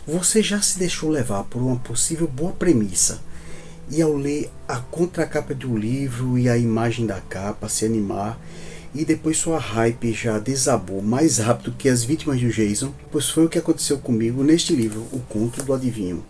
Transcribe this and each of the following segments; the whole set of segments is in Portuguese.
Você já se deixou levar por uma possível boa premissa e ao ler a contracapa do livro e a imagem da capa se animar e depois sua hype já desabou mais rápido que as vítimas do Jason? Pois foi o que aconteceu comigo neste livro, O Conto do Adivinho.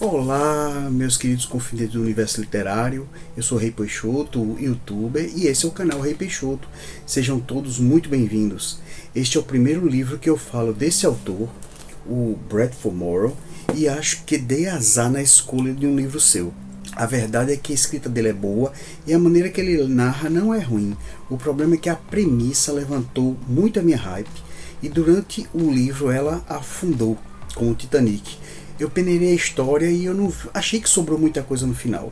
Olá, meus queridos confidentes do universo literário, eu sou Rei Peixoto, youtuber, e esse é o canal Rei Peixoto. Sejam todos muito bem-vindos. Este é o primeiro livro que eu falo desse autor, o Bradford Morrow, e acho que dei azar na escolha de um livro seu. A verdade é que a escrita dele é boa e a maneira que ele narra não é ruim. O problema é que a premissa levantou muito a minha hype e durante o livro ela afundou, como o Titanic. Eu peneirei a história e eu não achei que sobrou muita coisa no final.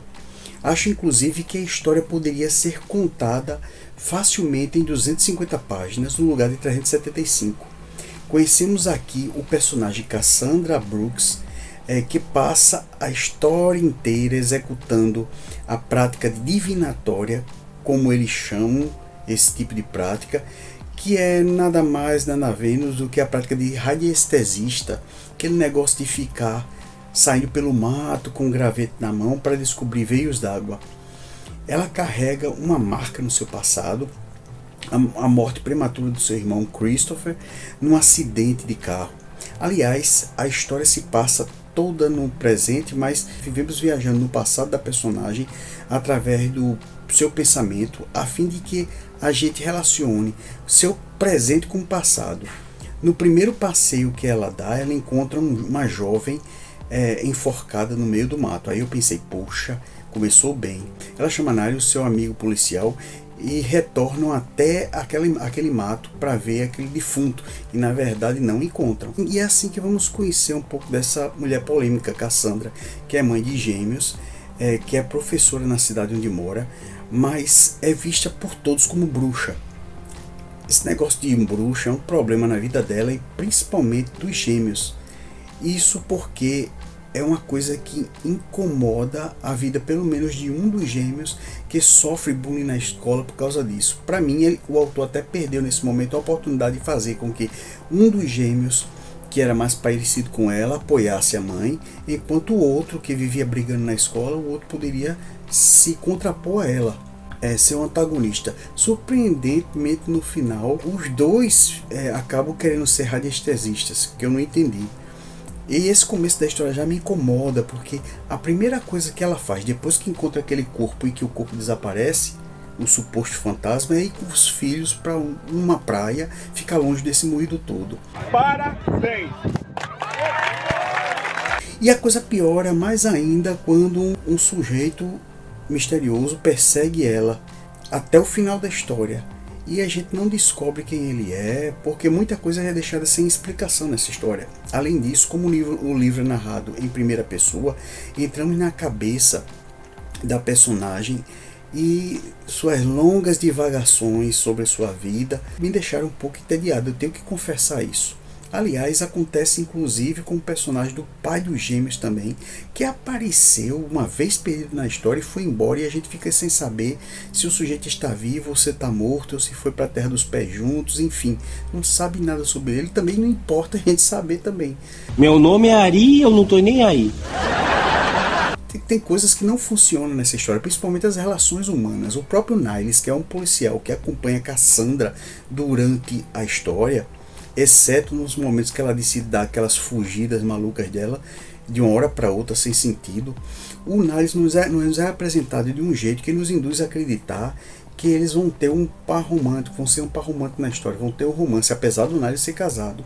Acho inclusive que a história poderia ser contada facilmente em 250 páginas no lugar de 375. Conhecemos aqui o personagem Cassandra Brooks, que passa a história inteira executando a prática divinatória, como eles chamam esse tipo de prática, que é nada mais, nada menos do que a prática de radiestesista, aquele negócio de ficar saindo pelo mato com um gravete na mão para descobrir veios d'água. Ela carrega uma marca no seu passado, a morte prematura do seu irmão Christopher num acidente de carro. Aliás, a história se passa toda no presente, mas vivemos viajando no passado da personagem através do seu pensamento, a fim de que a gente relacione seu presente com o passado. No primeiro passeio que ela dá, ela encontra uma jovem enforcada no meio do mato. Aí eu pensei, poxa, começou bem. Ela chama Nari, o seu amigo policial, e retornam até aquele mato para ver aquele defunto, e na verdade não encontram. E é assim que vamos conhecer um pouco dessa mulher polêmica, Cassandra, que é mãe de gêmeos, que é professora na cidade onde mora, mas é vista por todos como bruxa. Esse negócio de bruxa é um problema na vida dela e principalmente dos gêmeos. Isso porque é uma coisa que incomoda a vida pelo menos de um dos gêmeos que sofre bullying na escola por causa disso. Para mim, o autor até perdeu nesse momento a oportunidade de fazer com que um dos gêmeos, que era mais parecido com ela, apoiasse a mãe, enquanto o outro, que vivia brigando na escola, o outro poderia se contrapor a ela, ser um antagonista. Surpreendentemente, no final, os dois acabam querendo ser radiestesistas, que eu não entendi. E esse começo da história já me incomoda, porque a primeira coisa que ela faz depois que encontra aquele corpo e que o corpo desaparece, o suposto fantasma, é ir com os filhos para uma praia, ficar longe desse moído todo. Parabéns! E a coisa piora mais ainda quando um sujeito misterioso persegue ela até o final da história. E a gente não descobre quem ele é, porque muita coisa é deixada sem explicação nessa história. Além disso, como o livro é narrado em primeira pessoa, entramos na cabeça da personagem e suas longas divagações sobre sua vida me deixaram um pouco entediado, eu tenho que confessar isso. Aliás, acontece inclusive com o personagem do pai dos gêmeos também, que apareceu uma vez perdido na história e foi embora, e a gente fica sem saber se o sujeito está vivo ou se está morto, ou se foi para a terra dos pés juntos, enfim, não sabe nada sobre ele, também não importa a gente saber também. Meu nome é Ari e eu não tô nem aí. Tem coisas que não funcionam nessa história, principalmente as relações humanas. O próprio Niles, que é um policial que acompanha Cassandra durante a história, exceto nos momentos que ela decide dar aquelas fugidas malucas dela de uma hora para outra sem sentido, o Niles nos é apresentado de um jeito que nos induz a acreditar que eles vão ter um par romântico, vão ser um par romântico na história, vão ter um romance, apesar do Niles ser casado.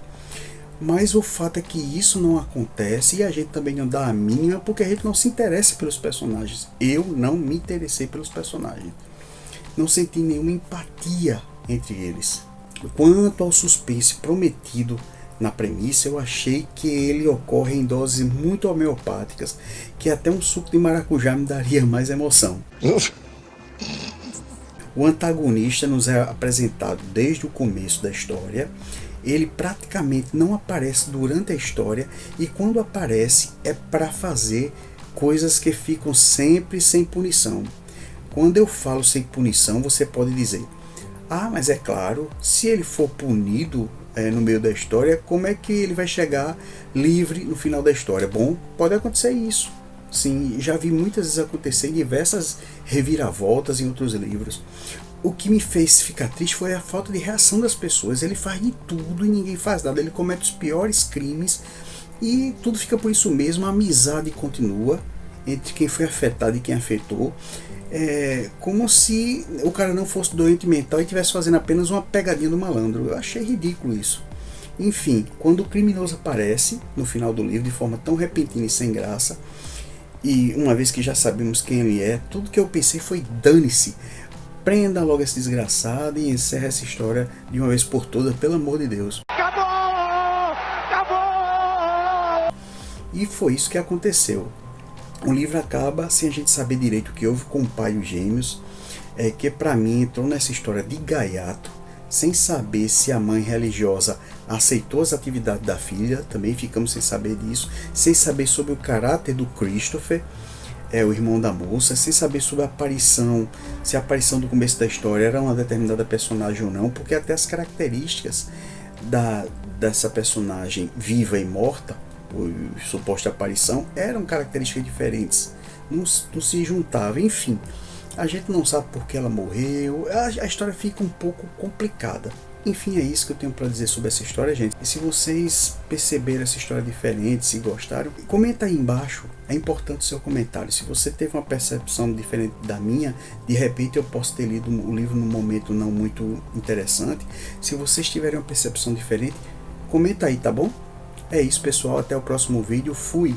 Mas o fato é que isso não acontece e a gente também não dá a mínima, porque a gente não se interessa pelos personagens. Eu não me interessei pelos personagens, não senti nenhuma empatia entre eles. Quanto ao suspense prometido na premissa, eu achei que ele ocorre em doses muito homeopáticas, que até um suco de maracujá me daria mais emoção. O antagonista nos é apresentado desde o começo da história. Ele praticamente não aparece durante a história, e quando aparece é para fazer coisas que ficam sempre sem punição. Quando eu falo sem punição, você pode dizer: ah, mas é claro, se ele for punido no meio da história, como é que ele vai chegar livre no final da história? Bom, pode acontecer isso. Sim, já vi muitas vezes acontecer em diversas reviravoltas em outros livros. O que me fez ficar triste foi a falta de reação das pessoas. Ele faz de tudo e ninguém faz nada. Ele comete os piores crimes e tudo fica por isso mesmo. A amizade continua entre quem foi afetado e quem afetou. É como se o cara não fosse doente mental e estivesse fazendo apenas uma pegadinha do malandro. Eu achei ridículo isso. Enfim, quando o criminoso aparece no final do livro de forma tão repentina e sem graça, e uma vez que já sabemos quem ele é, tudo que eu pensei foi: dane-se, prenda logo esse desgraçado e encerra essa história de uma vez por todas, pelo amor de Deus. Acabou! Acabou! E foi isso que aconteceu. O livro acaba sem a gente saber direito o que houve com o pai e os gêmeos, que para mim entrou nessa história de gaiato, sem saber se a mãe religiosa aceitou as atividades da filha, também ficamos sem saber disso, sem saber sobre o caráter do Christopher, o irmão da moça, sem saber sobre a aparição, se a aparição do começo da história era uma determinada personagem ou não, porque até as características dessa personagem viva e morta, ou suposta aparição, eram características diferentes, não se juntavam, enfim. A gente não sabe por que ela morreu, a história fica um pouco complicada. Enfim, é isso que eu tenho para dizer sobre essa história, gente. E se vocês perceberam essa história diferente, se gostaram, comenta aí embaixo. É importante o seu comentário. Se você teve uma percepção diferente da minha, de repente eu posso ter lido o livro num momento não muito interessante. Se vocês tiverem uma percepção diferente, comenta aí, tá bom? É isso, pessoal. Até o próximo vídeo. Fui!